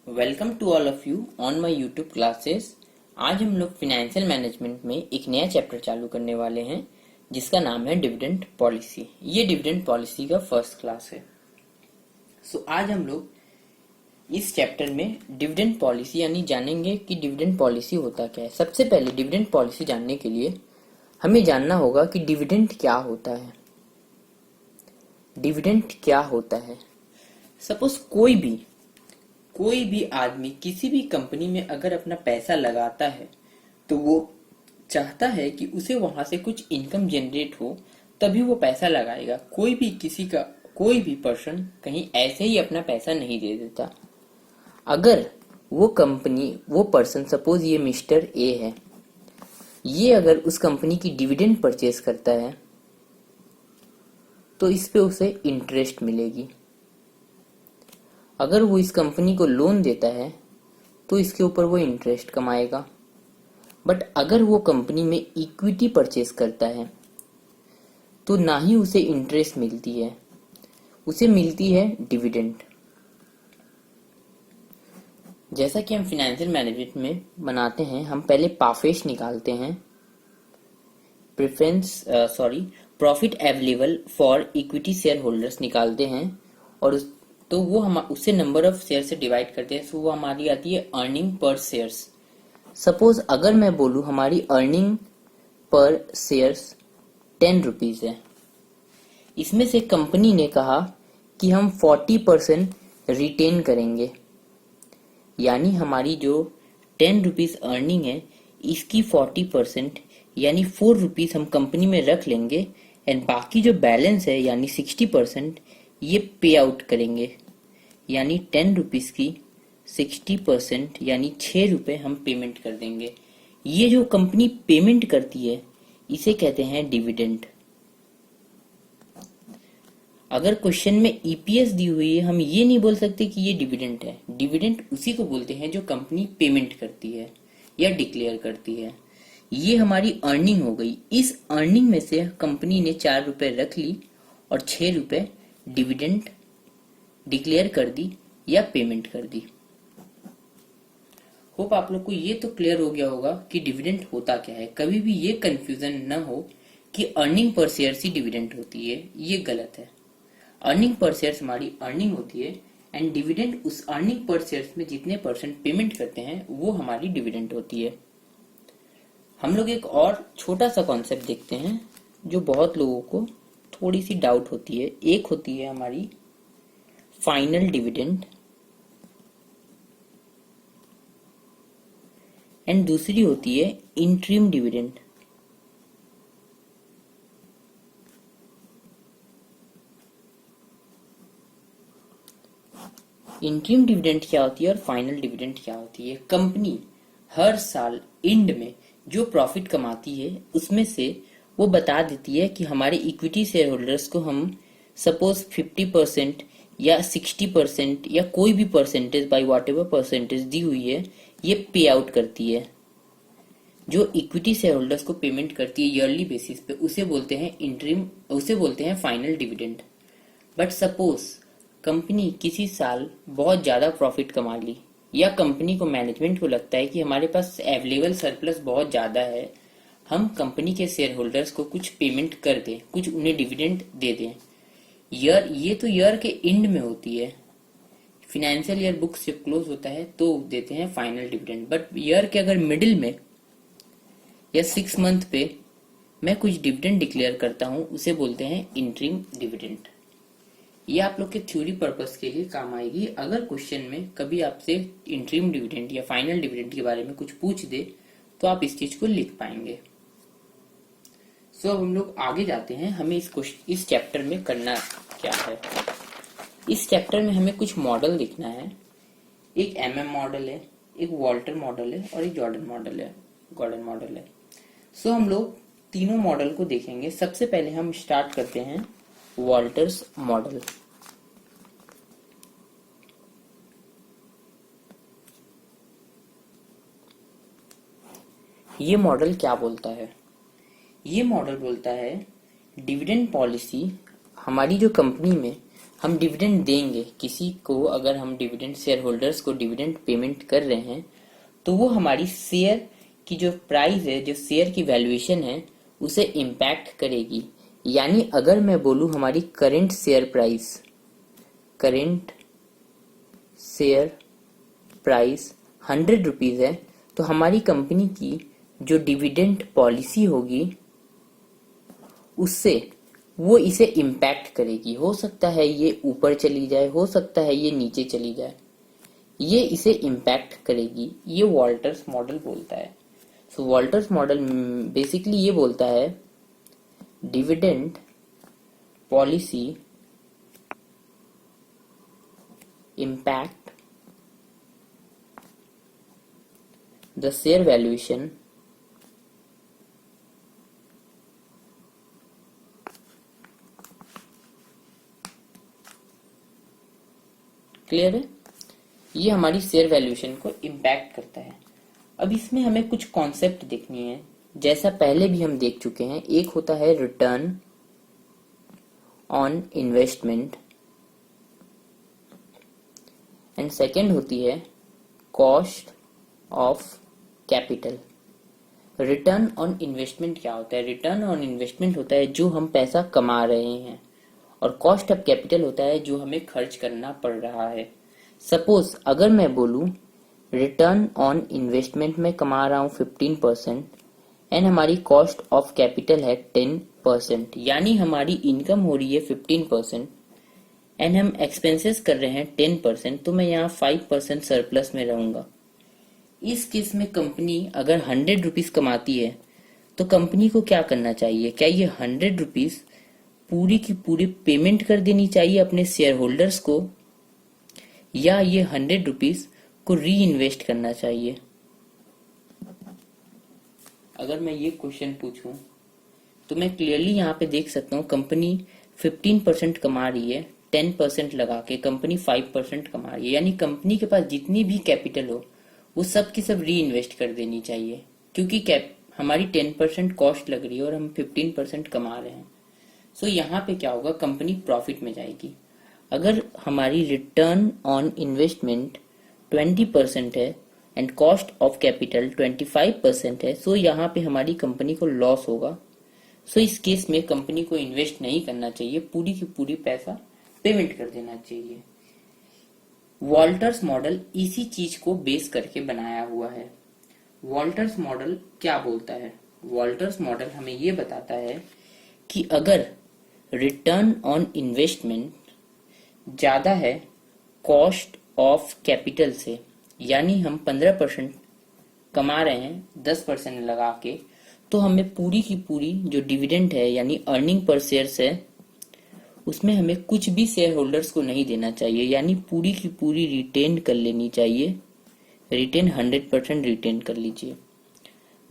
Welcome to all of you on my YouTube classes. आज हम लोग फिनेंशियल मैनेजमेंट में एक नया चैप्टर चालू करने वाले हैं जिसका नाम है डिविडेंड पॉलिसी। ये डिविडेंड पॉलिसी का फर्स्ट क्लास है। आज हम लोग इस चैप्टर में डिविडेंड पॉलिसी यानी जानेंगे कि डिविडेंड पॉलिसी होता क्या है। सबसे पहले डिविडेंड पॉलिसी जानने के लिए हमें जानना होगा कि डिविडेंड क्या होता है। डिविडेंड क्या होता है? सपोज कोई भी आदमी किसी भी कंपनी में अगर अपना पैसा लगाता है तो वो चाहता है कि उसे वहां से कुछ इनकम जनरेट हो, तभी वो पैसा लगाएगा। कोई भी पर्सन कहीं ऐसे ही अपना पैसा नहीं दे देता। अगर वो पर्सन, सपोज ये मिस्टर ए है, ये अगर उस कंपनी की डिविडेंड परचेज करता है तो इस पे उसे इंटरेस्ट मिलेगी। अगर वो इस कंपनी को लोन देता है तो इसके ऊपर वो इंटरेस्ट कमाएगा। बट अगर वो कंपनी में इक्विटी परचेज करता है तो ना ही उसे इंटरेस्ट मिलती है, उसे मिलती है डिविडेंड। जैसा कि हम फाइनेंशियल मैनेजमेंट में बनाते हैं, हम पहले पाफेश निकालते हैं, profit available for equity share holders निकालते हैं, और तो वो हम उससे नंबर ऑफ शेयर से डिवाइड करते हैं, तो वो हमारी आती है अर्निंग पर शेयर्स। सपोज अगर मैं बोलूं हमारी अर्निंग पर शेयर्स 10 रुपीज है, इसमें से कंपनी ने कहा कि हम 40% रिटेन करेंगे, यानी हमारी जो 10 रुपीज अर्निंग है इसकी 40% यानी 4 रुपीज हम कंपनी में रख लेंगे, एंड बाकी जो बैलेंस है यानी 60% ये पे आउट करेंगे, यानी 10 रुपीज की 60% यानी 6 रुपए हम पेमेंट कर देंगे। ये जो कंपनी पेमेंट करती है इसे कहते हैं डिविडेंड। अगर क्वेश्चन में ईपीएस दी हुई है, हम ये नहीं बोल सकते कि ये डिविडेंड है। डिविडेंड उसी को बोलते हैं जो कंपनी पेमेंट करती है या डिक्लेयर करती है। ये हमारी अर्निंग हो गई। इस अर्निंग में से कंपनी ने 4 रुपए रख ली और 6 रुपए डिविडेंड डिक्लेयर कर दी या पेमेंट कर दी। होप आप लोग को ये तो क्लियर हो गया होगा कि डिविडेंड होता क्या है। कभी भी ये कंफ्यूजन न हो कि अर्निंग पर शेयर ही डिविडेंड होती है, ये गलत है। अर्निंग पर शेयर हमारी अर्निंग होती है, एंड डिविडेंड उस अर्निंग पर शेयर में जितने परसेंट पेमेंट करते हैं वो हमारी डिविडेंड होती है। हम लोग एक और छोटा सा कॉन्सेप्ट देखते हैं जो बहुत लोगों को थोड़ी सी डाउट होती है। एक होती है हमारी फाइनल डिविडेंड एंड दूसरी होती है इंटरिम डिविडेंड। इंटरिम डिविडेंड क्या होती है और फाइनल डिविडेंड क्या होती है? कंपनी हर साल एंड में जो प्रॉफिट कमाती है उसमें से वो बता देती है कि हमारे इक्विटी शेयर होल्डर्स को हम सपोज 50% या 60% या कोई भी percentage by whatever percentage दी हुई है ये पे आउट करती है। जो इक्विटी शेयर होल्डर्स को पेमेंट करती है ईयरली बेसिस पे उसे बोलते हैं इंटरिम, उसे बोलते हैं final dividend. But suppose company किसी साल बहुत ज्यादा प्रॉफिट कमा ली, या कंपनी को मैनेजमेंट को लगता है कि हमारे पास अवेलेबल सरप्लस बहुत ज्यादा है, हम कंपनी के शेयर होल्डर्स को कुछ पेमेंट कर दें, कुछ उन्हें डिविडेंड दे दें। ये तो ईयर के एंड में होती है। फाइनेंशियल ईयर बुक जब क्लोज होता है तो देते हैं फाइनल डिविडेंड। बट ईयर के अगर मिडिल में या 6 मंथ पे मैं कुछ डिविडेंड डिक्लेयर करता हूं, उसे बोलते हैं इंटरिम डिविडेंड। ये आप लोग के थ्योरी पर्पस के लिए काम आएगी। अगर क्वेश्चन में कभी आपसे इंटरिम डिविडेंड या फाइनल डिविडेंड के बारे में कुछ पूछ दे तो आप इस चीज को लिख पाएंगे। अब हम लोग आगे जाते हैं। हमें इस चैप्टर में करना क्या है। इस चैप्टर में हमें कुछ मॉडल लिखना है। एक एमएम मॉडल है, एक वॉल्टर मॉडल है और एक गॉर्डन मॉडल है। हम लोग तीनों मॉडल को देखेंगे। सबसे पहले हम स्टार्ट करते हैं वॉल्टर्स मॉडल। ये मॉडल क्या बोलता है? ये मॉडल बोलता है डिविडेंड पॉलिसी हमारी जो कंपनी में हम डिविडेंड देंगे किसी को, अगर हम डिविडेंड शेयर होल्डर्स को डिविडेंड पेमेंट कर रहे हैं तो वो हमारी शेयर की जो प्राइस है, जो शेयर की वैल्यूएशन है, उसे इम्पैक्ट करेगी। यानी अगर मैं बोलूं हमारी करेंट शेयर प्राइस 100 रुपीज है, तो हमारी कंपनी की जो डिविडेंड पॉलिसी होगी उससे वो इसे इम्पैक्ट करेगी। हो सकता है ये ऊपर चली जाए, हो सकता है ये नीचे चली जाए, ये इसे इम्पैक्ट करेगी। ये वॉल्टर्स मॉडल बोलता है। सो वॉल्टर्स मॉडल बेसिकली ये बोलता है dividend policy impact the share valuation clear है? ये हमारी शेयर वैल्यूएशन को इम्पैक्ट करता है। अब इसमें हमें कुछ कॉन्सेप्ट देखनी है, जैसा पहले भी हम देख चुके हैं। एक होता है return on investment and second होती है cost of capital. Return on investment क्या होता है? रिटर्न ऑन इन्वेस्टमेंट होता है जो हम पैसा कमा रहे हैं, और कॉस्ट ऑफ कैपिटल होता है जो हमें खर्च करना पड़ रहा है। सपोज अगर मैं बोलूं रिटर्न ऑन इन्वेस्टमेंट में कमा रहा हूं 15% एंड हमारी कॉस्ट ऑफ कैपिटल है 10%, यानी हमारी इनकम हो रही है 15% एंड हम एक्सपेंसेस कर रहे हैं 10%, तो मैं यहाँ 5% सरप्लस में रहूंगा। इस केस में कंपनी अगर 100 रुपीज कमाती है तो कंपनी को क्या करना चाहिए? क्या ये 100 रुपीज पूरी की पूरी पेमेंट कर देनी चाहिए अपने शेयर होल्डर्स को, या ये 100 रुपीज को री इन्वेस्ट करना चाहिए? अगर मैं ये क्वेश्चन पूछूं तो मैं क्लियरली यहाँ पे देख सकता हूँ कंपनी 15% कमा रही है, 10% लगा के कंपनी 5% कमा रही है। यानी कंपनी के पास जितनी भी कैपिटल हो वो सब की सब री इन्वेस्ट कर देनी चाहिए, क्योंकि हमारी 10% कॉस्ट लग रही है और हम 15% कमा रहे हैं। सो यहाँ पे क्या होगा? कंपनी प्रॉफिट में जाएगी। अगर हमारी रिटर्न ऑन इन्वेस्टमेंट 20% है एंड कॉस्ट ऑफ कैपिटल 25% है, सो यहाँ पे हमारी कंपनी को लॉस होगा। सो इस केस में कंपनी को इन्वेस्ट नहीं करना चाहिए, पूरी की पूरी पैसा पेमेंट कर देना चाहिए। वॉल्टर्स मॉडल इसी चीज को बेस करके बनाया हुआ है। वॉल्टर्स मॉडल क्या बोलता है? वॉल्टर्स मॉडल हमें ये बताता है कि अगर रिटर्न ऑन इन्वेस्टमेंट ज्यादा है कॉस्ट ऑफ कैपिटल से, यानी हम 15% कमा रहे हैं 10% लगा के, तो हमें पूरी की पूरी जो डिविडेंड है यानी अर्निंग पर शेयर्स है उसमें हमें कुछ भी शेयर होल्डर्स को नहीं देना चाहिए, यानी पूरी की पूरी रिटेन कर लेनी चाहिए। रिटेन 100% रिटेन कर लीजिए।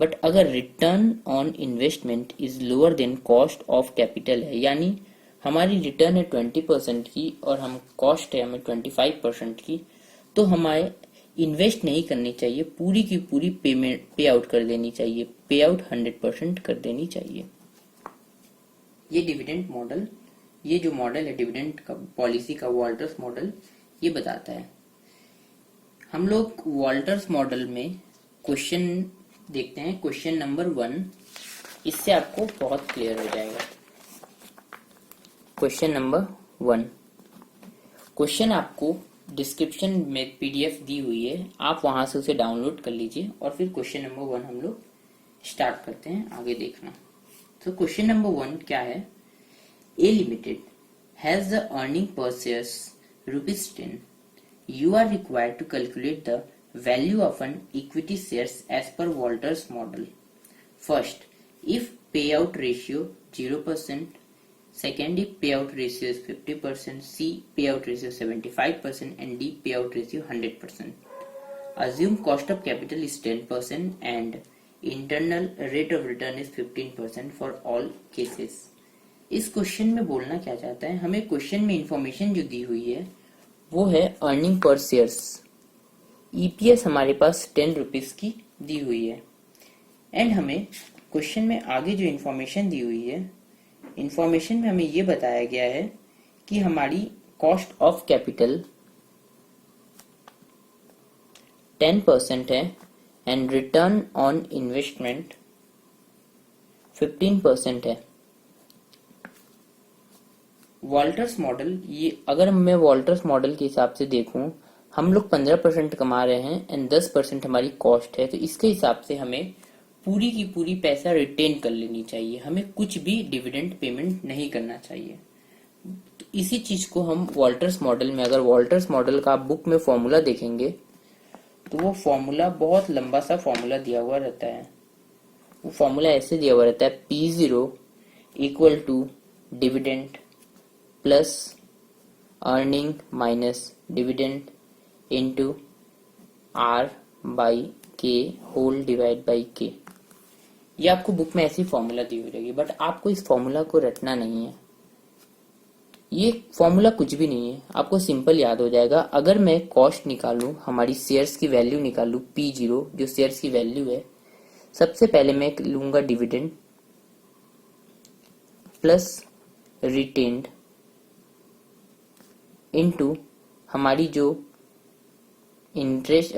बट अगर return on investment is lower than cost of capital है, यानी हमारी रिटर्न है 20% की और हम कॉस्ट है हमें 25% की, तो हमारे इन्वेस्ट नहीं करनी चाहिए, पूरी की पूरी पेमेंट पे आउट कर देनी चाहिए, पे आउट 100% कर देनी चाहिए। ये डिविडेंड मॉडल, ये जो मॉडल है डिविडेंड का पॉलिसी का, वॉल्टर्स मॉडल, ये बताता है। हम लोग वॉल्टर्स मॉडल में क्वेश्चन देखते हैं, क्वेश्चन नंबर 1, इससे आपको बहुत क्लियर हो जाएगा। क्वेश्चन नंबर 1, क्वेश्चन आपको डिस्क्रिप्शन में पीडीएफ दी हुई है, आप वहां से उसे डाउनलोड कर लीजिए और फिर क्वेश्चन नंबर 1 हम लोग स्टार्ट करते हैं, आगे देखना। तो क्वेश्चन नंबर 1 क्या है? A Limited has the earning per shares ₹10. You are required to calculate the value of an equity shares as per Walters model. First, if payout ratio 0%, second, if payout ratio is 50%, C payout ratio 75%, and D payout ratio 100%. Assume cost of capital is 10% and internal rate of return is 15% for all cases. इस question में बोलना क्या चाहता है? हमें question में information जो दी हुई है वो है अर्निंग पर शेयर्स। ईपीएस हमारे पास 10 रुपीज की दी हुई है एंड हमें क्वेश्चन में आगे जो इंफॉर्मेशन दी हुई है, इंफॉर्मेशन में हमें ये बताया गया है कि हमारी कॉस्ट ऑफ कैपिटल 10% है एंड रिटर्न ऑन इन्वेस्टमेंट 15% है। वॉल्टर्स मॉडल, ये अगर मैं वॉल्टर्स मॉडल के हिसाब से देखूं, हम लोग 15% कमा रहे हैं एंड 10% हमारी कॉस्ट है, तो इसके हिसाब से हमें पूरी की पूरी पैसा रिटेन कर लेनी चाहिए, हमें कुछ भी डिविडेंड पेमेंट नहीं करना चाहिए। तो इसी चीज को हम वॉल्टर्स मॉडल में, अगर वॉल्टर्स मॉडल का आप बुक में फॉर्मूला देखेंगे तो वो फॉर्मूला बहुत लंबा सा फॉर्मूला दिया हुआ रहता है। वो फॉर्मूला ऐसे दिया हुआ रहता है, P0 equal to dividend plus earning minus dividend into R by K whole divide by K. ये आपको बुक में ऐसी फॉर्मूला दी हुई रहेगी, बट आपको इस फॉर्मूला को रटना नहीं है। ये फॉर्मूला कुछ भी नहीं है, आपको सिंपल याद हो जाएगा। अगर मैं कॉस्ट निकालूं, हमारी शेयर्स की वैल्यू निकालूं, P0 जो शेयर्स की वैल्यू है, सबसे पहले मैं लूंगा डिविडेंड प्लस रिटेन्ड इनटू हमारी जो interest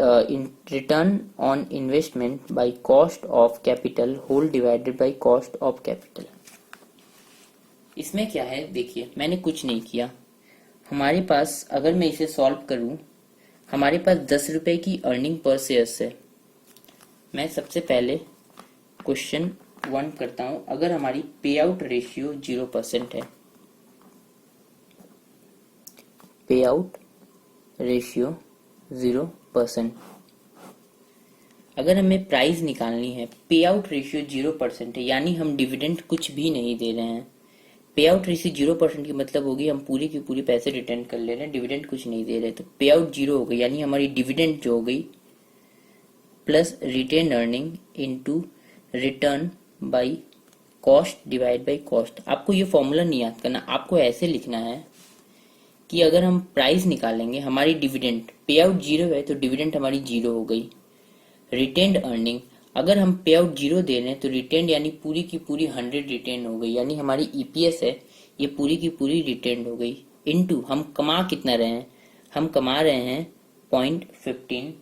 return on investment by cost of capital whole divided by cost of capital. इसमें क्या है, देखिए मैंने कुछ नहीं किया। हमारे पास, अगर मैं इसे सॉल्व करूं, हमारे पास 10 रुपए की अर्निंग पर शेयर्स है। मैं सबसे पहले क्वेश्चन 1 करता हूं। अगर हमारी पे आउट रेशियो 0% है, पे आउट रेशियो 0%, अगर हमें प्राइस निकालनी है, पे आउट रेशियो 0% है, यानी हम डिविडेंड कुछ भी नहीं दे रहे हैं। पे आउट रेशियो 0% की मतलब होगी हम पूरी की पूरी पैसे रिटर्न कर ले रहे हैं, डिविडेंड कुछ नहीं दे रहे, तो पे आउट 0 हो गई, यानी हमारी डिविडेंड जो हो गई plus retain earning into return by cost divide by cost. आपको ये फॉर्मूला नहीं याद करना, आपको ऐसे लिखना है कि अगर हम प्राइस निकालेंगे, हमारी डिविडेंड, पे आउट 0 है तो डिविडेंड हमारी 0 हो गई। रिटेन्ड अर्निंग, अगर हम पे आउट 0 दे रहे हैं तो रिटेन्ड यानी पूरी की पूरी 100 रिटेन हो गई, यानी हमारी ईपीएस है ये पूरी की पूरी रिटेन्ड हो गई। इनटू हम कमा कितना रहे हैं, हम कमा रहे हैं 0.15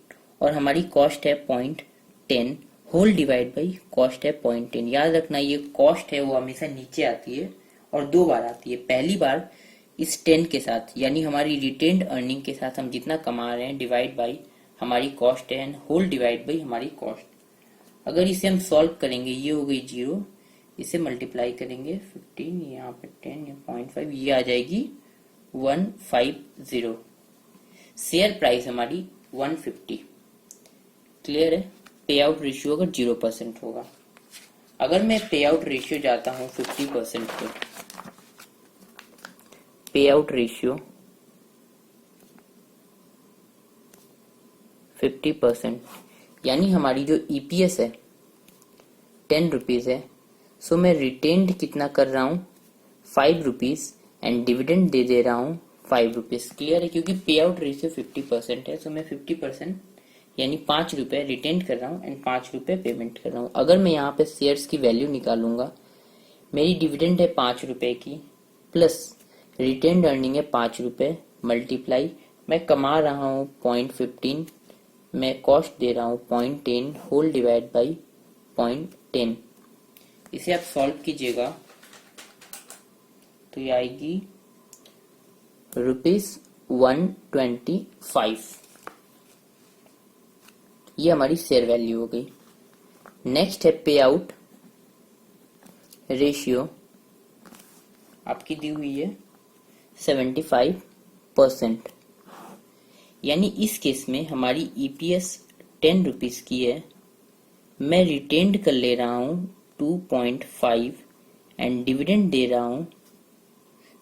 और हमारी कॉस्ट है 0.10 होल डिवाइड बाई कॉस्ट है 0.10। याद रखना ये कॉस्ट है वो हमेशा नीचे आती है और 2 बार आती है। पहली बार इस 10 के साथ, यानी हमारी रिटेन्ड अर्निंग के साथ हम जितना कमा रहे हैं डिवाइड बाई हमारी कॉस्ट है एंड होल डिवाइड बाई हमारी कॉस्ट। अगर इसे हम सॉल्व करेंगे, ये हो गई 0, इसे मल्टीप्लाई करेंगे 15, यहाँ पे 10, ये 0.5, ये आ जाएगी 150। शेयर प्राइस हमारी 150। क्लियर है? पे आउट रेशियो अगर 0% होगा। अगर मैं पे आउट रेशियो जाता हूँ 50% पे, पे आउट रेशियो 50%, यानी हमारी जो ईपीएस है 10 रुपीज है, सो मैं रिटेन्ड कितना कर रहा हूँ 5 रुपीज एंड डिविडेंड दे रहा हूँ 5 रुपीज। क्लियर है? क्योंकि पे आउट रेशियो 50% है, सो मैं 50% यानी 5 रुपए रिटेन्ड कर रहा हूँ एंड 5 रुपए पेमेंट कर रहा हूँ। अगर मैं यहाँ पे शेयर्स की वैल्यू निकालूंगा, मेरी डिविडेंड है 5 रुपए की प्लस रिटेन्ड अर्निंग है 5 रुपए मल्टीप्लाई मैं कमा रहा हूँ 0.15, मैं कॉस्ट दे रहा हूँ 0.10 होल डिवाइड बाई 0.10। इसे आप सॉल्व कीजिएगा तो ये आएगी ₹125। ये हमारी शेयर वैल्यू हो गई। नेक्स्ट है पे आउट रेशियो, आपकी दी हुई है 75%, यानी इस केस में हमारी ईपीएस 10 रुपीज की है, मैं रिटेन्ड कर ले रहा हूं 2.5 एंड डिविडेंड दे रहा हूं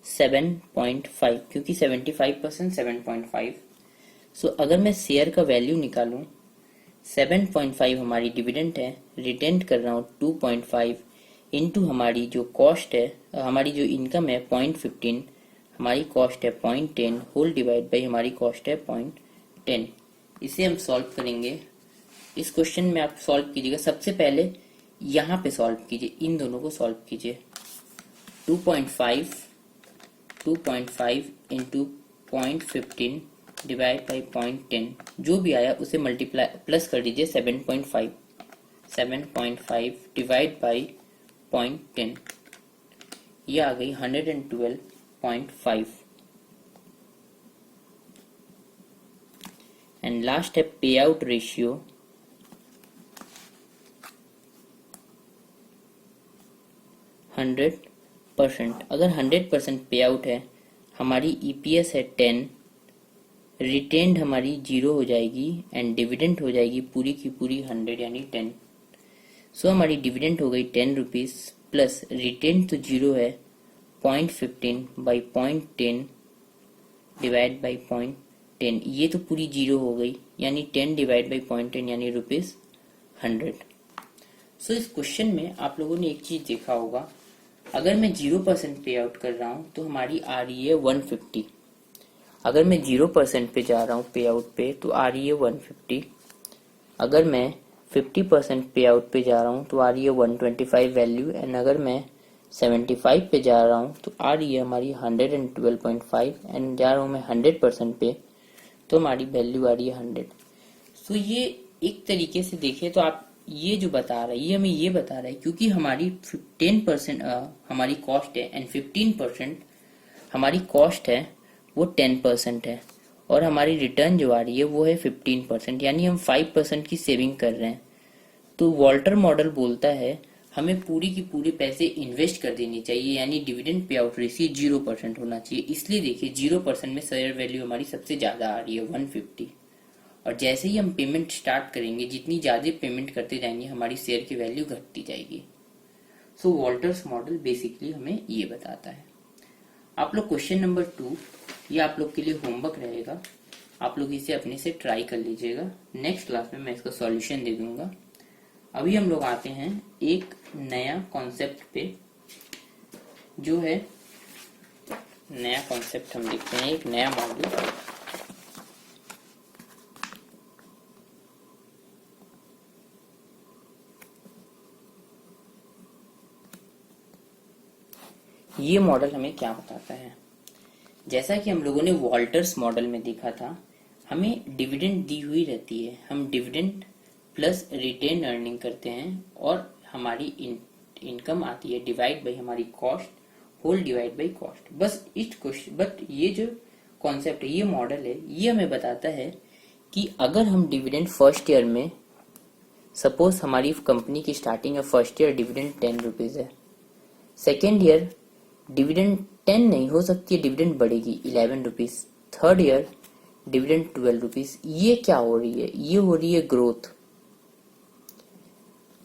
7.5, क्योंकि 75% 7.5। सो अगर मैं शेयर का वैल्यू निकालूं, 7.5 हमारी डिविडेंड है, रिटेन्ड कर रहा हूं 2.5 इनटू हमारी जो कॉस्ट है, हमारी जो इनकम है 0.15, हमारी कॉस्ट है 0.10 होल डिवाइड बाई हमारी कॉस्ट है 0.10। इसे हम सॉल्व करेंगे। इस क्वेश्चन में आप सॉल्व कीजिएगा, सबसे पहले यहाँ पे सॉल्व कीजिए, इन दोनों को सॉल्व कीजिए। 2.5 इंटू 0.15 डिवाइड बाई 0.10, जो भी आया उसे मल्टीप्लाई प्लस कर दीजिए 7.5 डिवाइड बाई 0.10, ये आ गई 112.5। एंड लास्ट है पे आउट रेशियो, 100%। अगर 100% पे आउट है, हमारी ईपीएस है 10, रिटेन्ड हमारी 0 हो जाएगी एंड डिविडेंड हो जाएगी पूरी की पूरी 100 यानी 10। सो हमारी डिविडेंड हो गई 10 रुपीज प्लस रिटेन्ड तो 0 है, 0.15 बाई 0.10 डिवाइड बाई 0.10, ये तो पूरी 0 हो गई, यानी 10 डिवाइड बाई 0.10 यानी ₹100। सो इस क्वेश्चन में आप लोगों ने एक चीज देखा होगा, अगर मैं 0% पे आउट कर रहा हूं तो हमारी आ रही है 150। अगर मैं 0% पे जा रहा हूं पे आउट पे तो आ रही है 150। अगर मैं 50% पे आउट पे जा रहा हूं तो आ रही है 125 वैल्यू। एंड अगर मैं 75 पे जा रहा हूं तो आ रही है हमारी 112.5। एंड जा रहा हूं मैं 100% पे तो हमारी वैल्यू आ रही है 100। सो ये एक तरीके से देखें तो आप ये जो बता रहा है, ये हमें ये बता रहा है क्योंकि हमारी 10% हमारी कॉस्ट है एंड 15% हमारी कॉस्ट है, वो 10% है, और हमारी रिटर्न जो आ रही है वो है 15%, यानी हम 5% की सेविंग कर रहे हैं। तो वॉल्टर मॉडल बोलता है हमें पूरी की पूरी पैसे इन्वेस्ट कर देनी चाहिए, यानी डिविडेंड पे आउट रेशियो 0% होना चाहिए। इसलिए देखिए 0% में शेयर वैल्यू हमारी सबसे ज्यादा आ रही है 150, और जैसे ही हम पेमेंट स्टार्ट करेंगे, जितनी ज्यादा पेमेंट करते जाएंगे हमारी शेयर की वैल्यू घटती जाएगी। सो वॉल्टर्स मॉडल बेसिकली हमें ये बताता है। आप लोग क्वेश्चन नंबर 2, ये आप लोग के लिए होमवर्क रहेगा, आप लोग इसे अपने से ट्राई कर लीजिएगा। नेक्स्ट क्लास में मैं इसका सॉल्यूशन दे दूंगा। अभी हम लोग आते हैं एक नया कॉन्सेप्ट पे, जो है नया कॉन्सेप्ट हम देखते हैं, एक नया मॉडल। ये मॉडल हमें क्या बताता है, जैसा कि हम लोगों ने वॉल्टर्स मॉडल में देखा था, हमें डिविडेंड दी हुई रहती है, हम डिविडेंड प्लस रिटेन अर्निंग करते हैं और हमारी इनकम आती है डिवाइड बाई हमारी cost whole divide by cost. बस इस क्वेश्चन, बट ये जो कॉन्सेप्ट है, ये मॉडल है, ये हमें बताता है कि अगर हम डिविडेंड फर्स्ट ईयर में, सपोज हमारी कंपनी की स्टार्टिंग है, फर्स्ट ईयर डिविडेंड 10 रुपीज है, सेकेंड ईयर डिविडेंड 10 नहीं हो सकती है, डिविडेंड बढ़ेगी 11 rupees, third year dividend 12 rupees. ये क्या हो रही है, ये हो रही है ग्रोथ।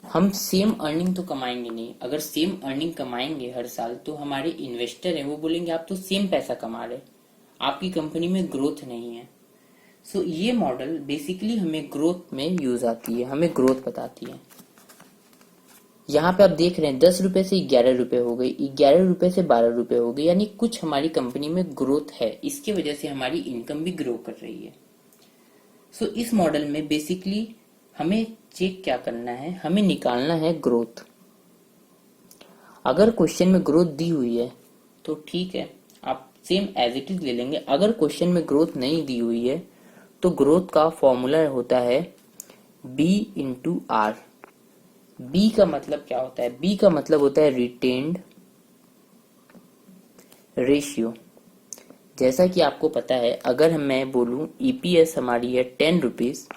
हम सेम अर्निंग तो कमाएंगे नहीं, अगर सेम अर्निंग कमाएंगे हर साल तो हमारे इन्वेस्टर हैं वो बोलेंगे आप तो सेम पैसा कमा रहे, आपकी कंपनी में ग्रोथ नहीं है। सो ये मॉडल बेसिकली हमें ग्रोथ में यूज आती है, हमें ग्रोथ बताती है। यहाँ पे आप देख रहे हैं 10 रुपए से 11 रुपए हो गई, 11 रुपए से 12 रुपए हो गई, यानी कुछ हमारी कंपनी में ग्रोथ है, इसकी वजह से हमारी इनकम भी ग्रो कर रही है। सो इस मॉडल में बेसिकली हमें चेक क्या करना है, हमें निकालना है ग्रोथ। अगर क्वेश्चन में ग्रोथ दी हुई है तो ठीक है, आप सेम एज इट इज ले लेंगे। अगर क्वेश्चन में ग्रोथ नहीं दी हुई है तो ग्रोथ का फॉर्मूला होता है B इंटू आर। बी का मतलब क्या होता है, बी का मतलब होता है रिटेन्ड रेशियो। जैसा कि आपको पता है, अगर मैं बोलूं ईपीएस हमारी है 10 रुपीज,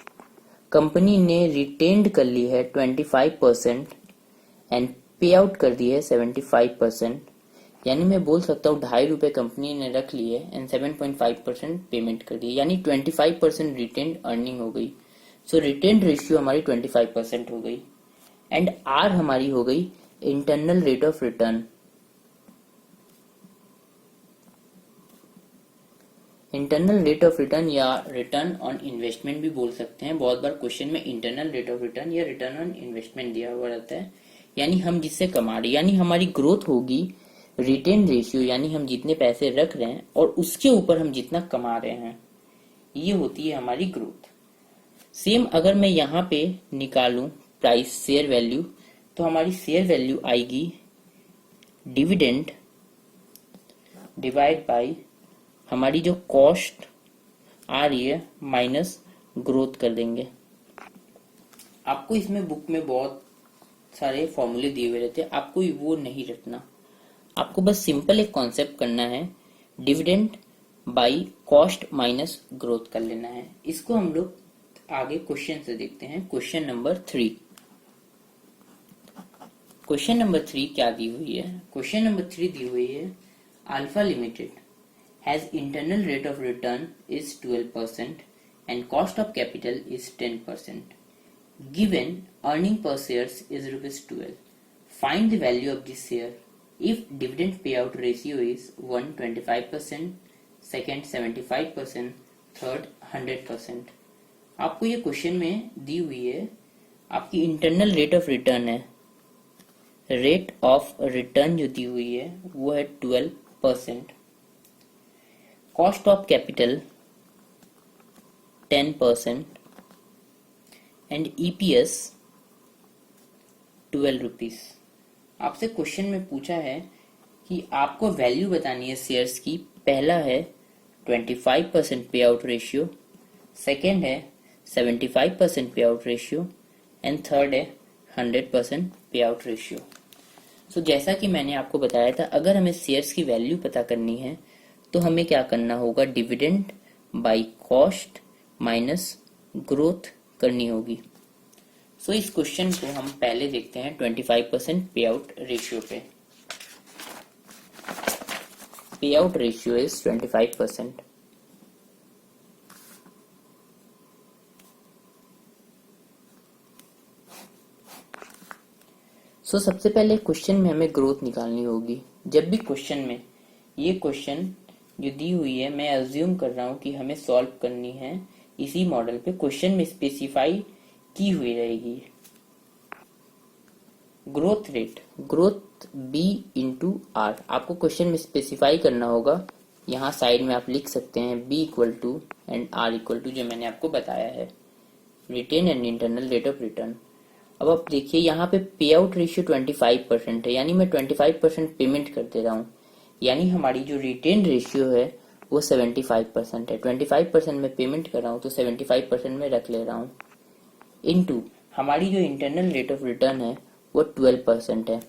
कंपनी ने रिटेन्ड कर ली है 25% एंड पे आउट कर दी है 75%, यानी मैं बोल सकता हूँ 2.5 रुपए कंपनी ने रख लिए एंड 7.5% पेमेंट कर दी, यानी 25% रिटेन्ड अर्निंग हो गई। सो रिटेन्ड रेशियो हमारी 25% हो गई एंड आर हमारी हो गई internal rate of return. Internal rate of return या रिटर्न ऑन इन्वेस्टमेंट भी बोल सकते हैं। बहुत बार क्वेश्चन में इंटरनल रेट ऑफ रिटर्न या रिटर्न ऑन इन्वेस्टमेंट दिया हुआ रहता है, यानी हम जिससे कमा रहे, यानी हमारी ग्रोथ होगी रिटेन रेशियो, यानी हम जितने पैसे रख रहे हैं और उसके ऊपर हम जितना कमा रहे हैं, ये होती है हमारी ग्रोथ। सेम अगर मैं यहाँ पे निकालूं प्राइस शेयर वैल्यू, तो हमारी शेयर वैल्यू आएगी डिविडेंड डिवाइड बाय हमारी जो कॉस्ट आ रही है माइनस ग्रोथ कर देंगे। आपको इसमें बुक में बहुत सारे फॉर्मूले दिए हुए रहते हैं, आपको वो नहीं रटना। आपको बस सिंपल एक कॉन्सेप्ट करना है, dividend by cost minus growth कर लेना है। इसको हम लोग आगे क्वेश्चन से देखते हैं। Question number 3। क्वेश्चन नंबर 3 क्या दी हुई है? क्वेश्चन नंबर 3 दी हुई है, alpha limited has internal rate of return is 12% and cost of capital is 10%. Given earning per shares is ₹12. Find the value of this share if dividend payout ratio is 1 25%, second 75%, third 100%. आपको ये question में दी हुई है, आपकी internal rate of return है, rate of return जो दी हुई है वो है 12%, cost of capital 10% and EPS 12 rupees. आपसे क्वेश्चन में पूछा है कि आपको वैल्यू बतानी है शेयर्स की। पहला है 25% पे आउट रेशियो, सेकेंड है 75% पे आउट रेशियो एंड थर्ड है 100% पे आउट रेशियो। सो जैसा कि मैंने आपको बताया था, अगर हमें शेयर्स की वैल्यू पता करनी है तो हमें क्या करना होगा, dividend by cost minus growth करनी होगी। सो इस क्वेश्चन को हम पहले देखते हैं 25% पे आउट रेशियो पे। पे आउट रेशियो इज 25%। सो सबसे पहले क्वेश्चन में हमें ग्रोथ निकालनी होगी। जब भी क्वेश्चन में ये क्वेश्चन जो दी हुई है, मैं अज्यूम कर रहा हूं कि हमें सॉल्व करनी है इसी मॉडल पे, क्वेश्चन में स्पेसिफाई की हुई रहेगी growth rate, growth B into R। आपको क्वेश्चन में स्पेसिफाई करना होगा, यहाँ साइड में आप लिख सकते हैं B equal to and R equal to जो मैंने आपको बताया है, retain and internal rate of return. अब आप देखिए यहाँ पे पे आउट रेशियो 25% है, यानी मैं 25% पेमेंट कर दे रहा हूँ, यानी हमारी जो रिटेन रेशियो है वो 75% है। 25% में पेमेंट कर रहा हूँ तो 75% में रख ले रहा हूँ, इनटू हमारी जो इंटरनल रेट ऑफ रिटर्न है वो 12% है।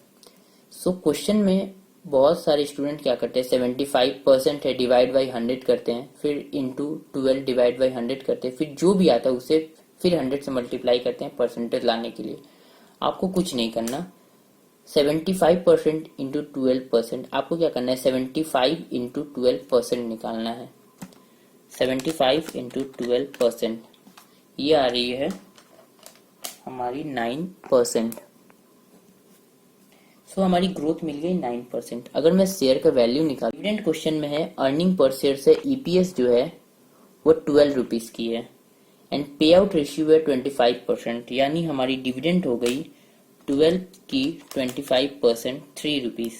सो क्वेश्चन में बहुत सारे स्टूडेंट क्या करते हैं, 75% है डिवाइड बाई 100 करते हैं, फिर इंटू 12 डिवाइड बाई 100 करते हैं, फिर जो भी आता है उसे फिर 100 से मल्टीप्लाई करते हैं परसेंटेज लाने के लिए। आपको कुछ नहीं करना, 75% इंटू 12%, आपको क्या करना है 75 इंटू 12% निकालना है। 75 इंटू 12%, ये आ रही है हमारी 9%। सो हमारी ग्रोथ मिल गई 9%। अगर मैं शेयर का वैल्यू निकाल, डिविडेंड क्वेश्चन में है, अर्निंग पर शेयर से EPS जो है वो 12 रुपीज की है एंड पे आउट रेशियो है 25%, यानी हमारी डिविडेंड हो गई 12 की 25%, 3 रुपीज।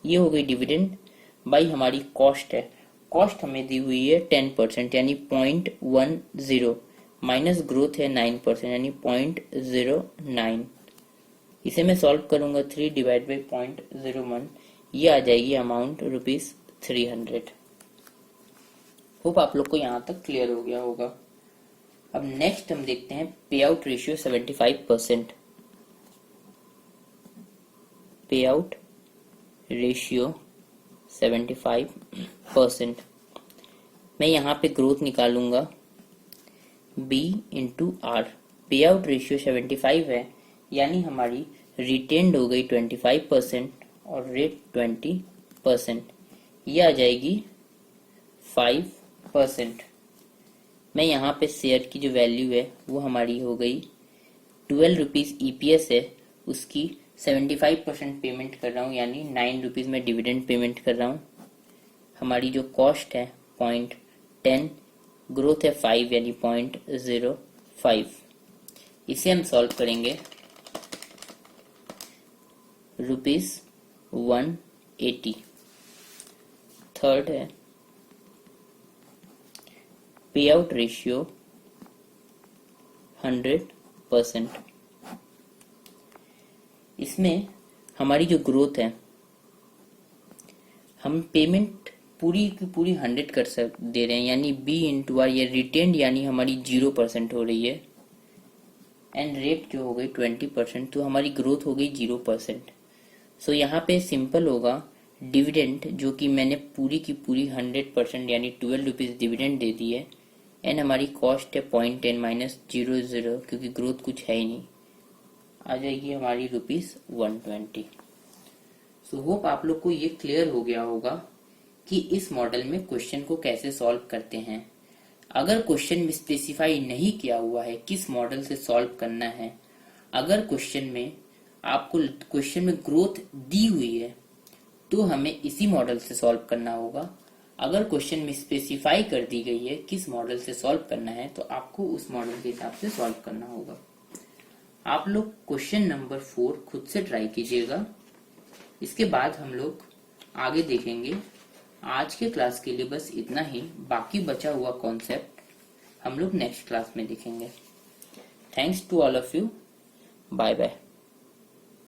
ये हो गई डिविडेंड बाई हमारी कॉस्ट है, कॉस्ट हमें दी हुई है 10% यानी 0.10 माइनस ग्रोथ है 9% यानी 0.09। इसे मैं सॉल्व करूंगा, 3 डिवाइड बाई 0.01, ये आ जाएगी अमाउंट ₹300। होप आप लोग को यहाँ तक क्लियर हो गया होगा। अब नेक्स्ट हम देखते हैं पे आउट रेशियो 75%। पे आउट रेशियो 75%, मैं यहाँ पे ग्रोथ निकालूंगा B इंटू R। पे आउट रेशियो 75 है, यानी हमारी रिटेन्ड हो गई 25% और रेट 20%, ये आ जाएगी 5%। मैं यहाँ पे शेयर की जो वैल्यू है वो हमारी हो गई 12 रुपीज EPS है, उसकी 75% पेमेंट कर रहा हूँ, यानी 9 रुपीज में डिविडेंड पेमेंट कर रहा हूँ। हमारी जो कॉस्ट है 0.10, ग्रोथ है 5 यानी 0.05। इसे हम सॉल्व करेंगे, ₹180। थर्ड है पे आउट रेशियो 100%। इसमें हमारी जो ग्रोथ है, हम पेमेंट पूरी की पूरी 100 कर दे रहे हैं, यानी बी इंटू आर, ये रिटेंड यानी हमारी 0% हो रही है, एंड रेट जो हो गई 20%, तो हमारी ग्रोथ हो गई 0%। सो यहाँ पे सिंपल होगा, डिविडेंड जो कि मैंने पूरी की पूरी 100% यानी 12 रुपीज डिविडेंड दे दी है, एंड हमारी कॉस्ट है 0.10 माइनस 0.0 क्योंकि ग्रोथ कुछ है ही नहीं, आ जाएगी हमारी ₹120। सो होप आप लोग को ये क्लियर हो गया होगा कि इस मॉडल में क्वेश्चन को कैसे सॉल्व करते हैं। अगर क्वेश्चन में स्पेसिफाई नहीं किया हुआ है किस मॉडल से सॉल्व करना है, अगर क्वेश्चन में आपको क्वेश्चन में ग्रोथ दी हुई है तो हमें इसी मॉडल से सॉल्व करना होगा। अगर क्वेश्चन में स्पेसिफाई कर दी गई है किस मॉडल से सॉल्व करना है तो आपको उस मॉडल के हिसाब से सॉल्व करना होगा। आप लोग क्वेश्चन नंबर 4 खुद से ट्राई कीजिएगा, इसके बाद हम लोग आगे देखेंगे। आज के क्लास के लिए बस इतना ही, बाकी बचा हुआ कॉन्सेप्ट हम लोग नेक्स्ट क्लास में देखेंगे। Thanks to all of you, bye bye.